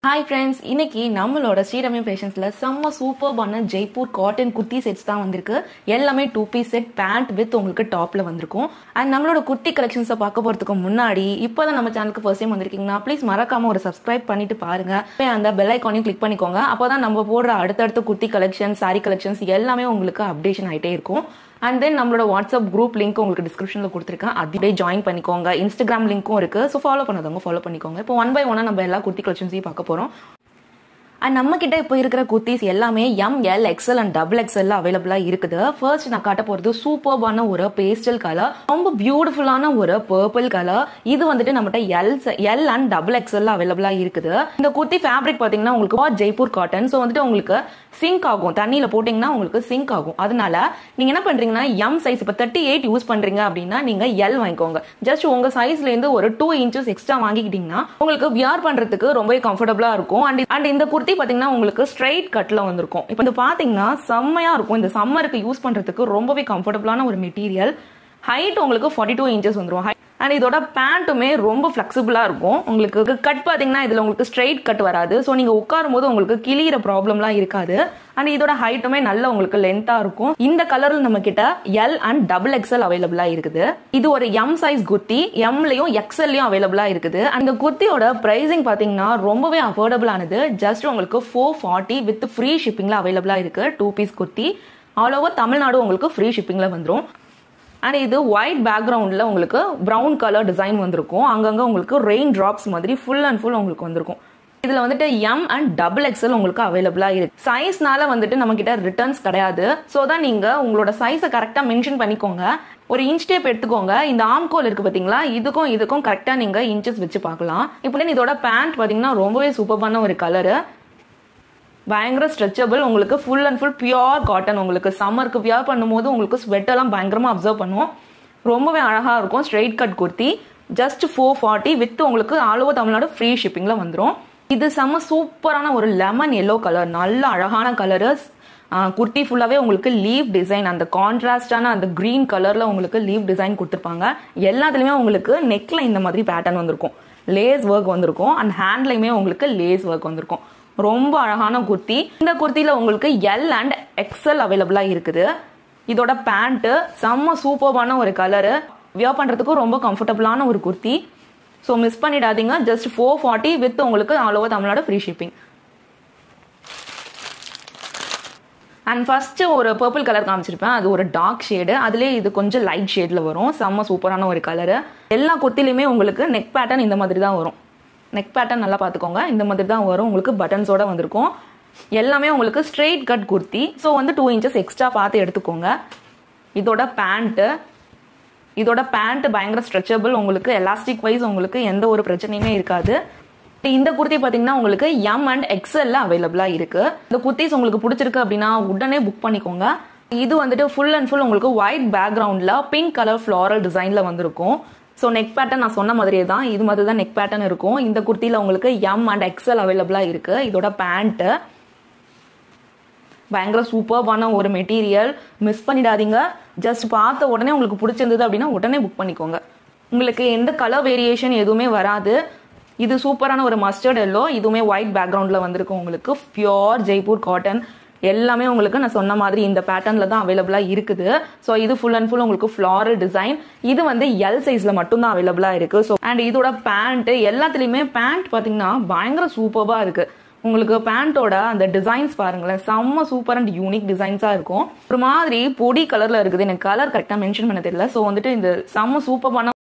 Hi friends, இன்னைக்கு நம்மளோட ஸ்ரீரம்யா ஃபேஷன்ஸ்ல செம்ம சூப்பர்பான ஜெய்ப்பூர் காட்டன் குர்த்தி செட்ஸ் தான் வந்திருக்கு. எல்லாமே 2 பீஸ் செட் பேண்ட் வித் உங்களுக்கு டாப்ல வந்திருக்கும். அண்ட் நம்மளோட குர்த்தி கலெக்ஷன்ஸை பார்க்க போறதுக்கு முன்னாடி இப்போதான் நம்ம சேனலுக்கு ஃபர்ஸ்ட் டைம் வந்திருக்கீங்கன்னா ப்ளீஸ் மறக்காம ஒரு சப்ஸ்கிரைப் பண்ணிட்டு பாருங்க. அந்த பெல் ஐக்கானையும் கிளிக் பண்ணிக்கோங்க. அப்போதான் நம்ம போடுற அடுத்தடுத்த குர்த்தி கலெக்ஷன், சாரி கலெக்ஷன்ஸ் எல்லாமே உங்களுக்கு அப்டேஷன் ஆகிட்டே இருக்கும். அண்ட் தென் நம்மளோட வாட்ஸ்அப் குரூப் லிங்க் உங்களுக்கு டிஸ்கிரிப்ஷன்ல கொடுத்துருக்கேன். அப்படியே ஜாயின் பண்ணிக்கோங்க. இன்ஸ்டாகிராம் லிங்க்கும் இருக்கு. ஸோ ஃபாலோ பண்ணாதவங்க ஃபாலோ பண்ணிக்கோங்க. இப்போ 1 by 1 நம்ம எல்லா குர்த்தி கலெக்ஷன்ஸையும் பார்க்க போறோம். அண்ட் நம்ம கிட்ட இப்போ இருக்கிற குர்த்திஸ் எல்லாமே ML, XL அண்ட் XXL அவைலபிளா இருக்குது. ஃபர்ஸ்ட் நான் காட்ட போறது சூப்பர்பான ஒரு பேஸ்டல் கலர், ரொம்ப பியூட்டிஃபுல்லான ஒரு பர்பிள் கலர். இது வந்துட்டு நம்மகிட்ட L அண்ட் XXL அவைலபிளா இருக்குது. இந்த குர்த்தி ஃபேப்ரிக் பாத்தீங்கன்னா உங்களுக்கு ஜெய்ப்பூர் காட்டன். ஸோ வந்துட்டு உங்களுக்கு சிங்க் ஆகும், தண்ணியில போட்டீங்கன்னா உங்களுக்கு சிங்க் ஆகும். அதனால நீங்க என்ன பண்றீங்கன்னா M சைஸ் இப்போ 38 யூஸ் பண்றீங்க அப்படின்னா நீங்க L வாங்கிக்கோங்க. ஜஸ்ட் உங்க சைஸ்ல இருந்து ஒரு 2 inches எக்ஸ்ட்ரா வாங்கிக்கிட்டீங்கன்னா உங்களுக்கு வியர் பண்றதுக்கு ரொம்பவே கம்ஃபர்டபுளா இருக்கும். அண்ட் இந்த குர்த்தி பாத்தீங்கன்னா உங்களுக்கு ஸ்ட்ரைட் கட்ல வந்திருக்கும். இப்போ இது பாத்தீங்கன்னா செம்மையா இருக்கும். இந்த சம்மருக்கு யூஸ் பண்றதுக்கு ரொம்பவே கம்ஃபர்டபுளான ஒரு மெட்டீரியல். ஹைட் உங்களுக்கு 42 inches வந்துரும். அண்ட் இதோட பேண்ட்டுமே ரொம்ப ஃபிளெக்சிபிளா இருக்கும். உங்களுக்கு கட் பாத்தீங்கன்னா இதுல உங்களுக்கு ஸ்ட்ரைட் கட் வராது. ஸோ நீங்க உட்காரும் போது உங்களுக்கு கிளியிற ப்ராப்ளம்லாம் இருக்காது. அண்ட் இதோட ஹைட்டுமே நல்ல உங்களுக்கு லென்த்தா இருக்கும். இந்த கலர்ல நம்ம கிட்ட L அண்ட் XXL அவைலபிளா இருக்குது. இது ஒரு M சைஸ் குர்த்தி, Mலயும் XLலயும் அவைலபிளா இருக்குது. அந்த குர்த்தியோட பிரைசிங் பாத்தீங்கன்னா ரொம்பவே அஃபோர்டபுள் ஆனது. ஜஸ்ட் உங்களுக்கு 440 வித் ஃப்ரீ ஷிப்பிங்ல அவைலபிளா இருக்கு. 2 piece kurti all over Tamil Nadu உங்களுக்கு ஃப்ரீ ஷிப்பிங்ல வந்துடும். அண்ட் இது ஒயிட் பேக்ரவுண்ட்ல உங்களுக்கு பிரவுன் கலர் டிசைன் வந்திருக்கும். அங்கங்க உங்களுக்கு ரெயின் டிராப்ஸ் மாதிரி ஃபுல் அண்ட் ஃபுல் உங்களுக்கு வந்திருக்கும். இதுல வந்துட்டு M அண்ட் XXL உங்களுக்கு அவைலபிளா இருக்கு. சைஸ்னால வந்துட்டு நம்ம கிட்ட ரிட்டர்ன்ஸ் கிடையாது. ஸோ தான் நீங்க உங்களோட சைஸை கரெக்டா மென்ஷன் பண்ணிக்கோங்க. ஒரு இன்ச் டேப் எடுத்துக்கோங்க. இந்த ஆம்கோல் இருக்கு பாத்தீங்களா, இதுக்கும் கரெக்டா நீங்க இன்ச்சஸ் வச்சு பார்க்கலாம். இப்போ இதோட பேண்ட் பாத்தீங்கன்னா ரொம்பவே சூப்பரான ஒரு கலரு, பயங்கர ஸ்ட்ரெச்சபிள், உங்களுக்கு full and full pure cotton. உங்களுக்கு சம்மருக்கு வியர் பண்ணும்போது உங்களுக்கு ஸ்வெட் எல்லாம் பயங்கரமா அப்சர்வ் பண்ணுவோம். ரொம்பவே அழகா இருக்கும். Straight cut kurti just 440 with உங்களுக்கு ஆல் ஓவர் தமிழ்நாடு ஃப்ரீ ஷிப்பிங்ல வந்துடும். இது செம்ம சூப்பரான ஒரு லெமன் எல்லோ கலர், நல்ல அழகான கலரு. குர்த்தி ஃபுல்லாவே உங்களுக்கு லீவ் டிசைன், அந்த கான்ட்ராஸ்டான அந்த கிரீன் கலர்ல உங்களுக்கு லீவ் டிசைன் கொடுத்துருப்பாங்க. எல்லாத்துலயுமே உங்களுக்கு நெக்ல இந்த மாதிரி பேட்டர்ன் வந்திருக்கும், லேஸ் ஒர்க் வந்திருக்கும். அண்ட் ஹேண்ட்லயுமே உங்களுக்கு லேஸ் ஒர்க் வந்திருக்கும். ரொம்ப அழகான குர்த்தி. இந்த குர்த்தியில உங்களுக்கு L அண்ட் XL அவைலபிளா இருக்குது. இதோட பேண்ட் செம்ம சூப்பர்பான ஒரு கலரு, வியர் பண்றதுக்கு ரொம்ப கம்ஃபர்டபுளான ஒரு குர்த்தி. ஸோ மிஸ் பண்ணிடாதீங்க. ஜஸ்ட் 440 வித் உங்களுக்கு all over Tamil Nadu free shipping. And first ஒரு பர்பிள் கலர் காமிச்சிருப்பேன், அது ஒரு டார்க் ஷேடு. அதுலேயே இது கொஞ்சம் லைட் ஷேட்ல வரும். செம்ம சூப்பரான ஒரு கலரு. எல்லா குர்த்திலையுமே உங்களுக்கு நெக் பேட்டர்ன் இந்த மாதிரி தான் வரும். நெக் பேட்டர்ன் நல்லா பார்த்துக்கோங்க, இந்த மாதிரி தான் வரும். உங்களுக்கு பட்டன்ஸோட வந்திருக்கும். எல்லாமே உங்களுக்கு ஸ்ட்ரெயிட் கட் குர்த்தி. ஸோ வந்து 2 inches எக்ஸ்ட்ரா பார்த்து எடுத்துக்கோங்க. இதோட பேண்ட் பயங்கர ஸ்ட்ரெச்சபிள், உங்களுக்கு எலாஸ்டிக் வைஸ் உங்களுக்கு எந்த ஒரு பிரச்சனையுமே இருக்காது. இந்த குர்த்தி பார்த்தீங்கன்னா உங்களுக்கு M அண்ட் XL அவைலபிளா இருக்கு. இந்த குர்த்திஸ் உங்களுக்கு பிடிச்சிருக்கு அப்படின்னா உடனே புக் பண்ணிக்கோங்க. இது வந்துட்டு ஃபுல் அண்ட் ஃபுல் உங்களுக்கு ஒயிட் பேக்ரவுண்ட்ல பிங்க் கலர் ஃபிளாரல் டிசைன்ல வந்திருக்கும். ஸோ நெக் பேட்டர்ன் நான் சொன்ன மாதிரியே தான், இது மாதிரி தான் நெக் பேட்டர்ன் இருக்கும். இந்த குர்த்தியில் உங்களுக்கு M அண்ட் XL அவைலபிளா இருக்கு. இதோட பேண்ட் பயங்கர சூப்பர்பான ஒரு மெட்டீரியல், மிஸ் பண்ணிடாதீங்க. ஜஸ்ட் பார்த்த உடனே உங்களுக்கு பிடிச்சிருந்தது அப்படின்னா உடனே புக் பண்ணிக்கோங்க. உங்களுக்கு எந்த கலர் வேரியேஷன் எதுவுமே வராது. இது சூப்பரான ஒரு மஸ்டர்ட் எல்லோ, இதுவுமே ஒயிட் பேக்ரவுண்ட்ல வந்திருக்கு. உங்களுக்கு பியூர் ஜெய்ப்பூர் காட்டன் எல்லாமே உங்களுக்கு நான் சொன்ன மாதிரி இந்த பேட்டர்ன்ல தான் அவைலபிளா இருக்குது. ஸோ இது ஃபுல் அண்ட் ஃபுல் உங்களுக்கு ஃபிளாரல் டிசைன். இது வந்து L சைஸ்ல மட்டும் தான் அவைலபிளா இருக்கு. ஸோ அண்ட் இதோட பேண்ட் எல்லாத்துலயுமே பேண்ட் பாத்தீங்கன்னா பயங்கர சூப்பர்பா இருக்கு. உங்களுக்கு பேண்டோட அந்த டிசைன்ஸ் பாருங்களேன், செம்ம சூப்பர் அண்ட் யூனிக் டிசைன்ஸா இருக்கும். ஒரு மாதிரி பொடி கலர்ல இருக்குது. எனக்கு கலர் கரெக்டா மென்ஷன் பண்ண தெரியல. ஸோ வந்துட்டு இந்த செம்ம சூப்பரான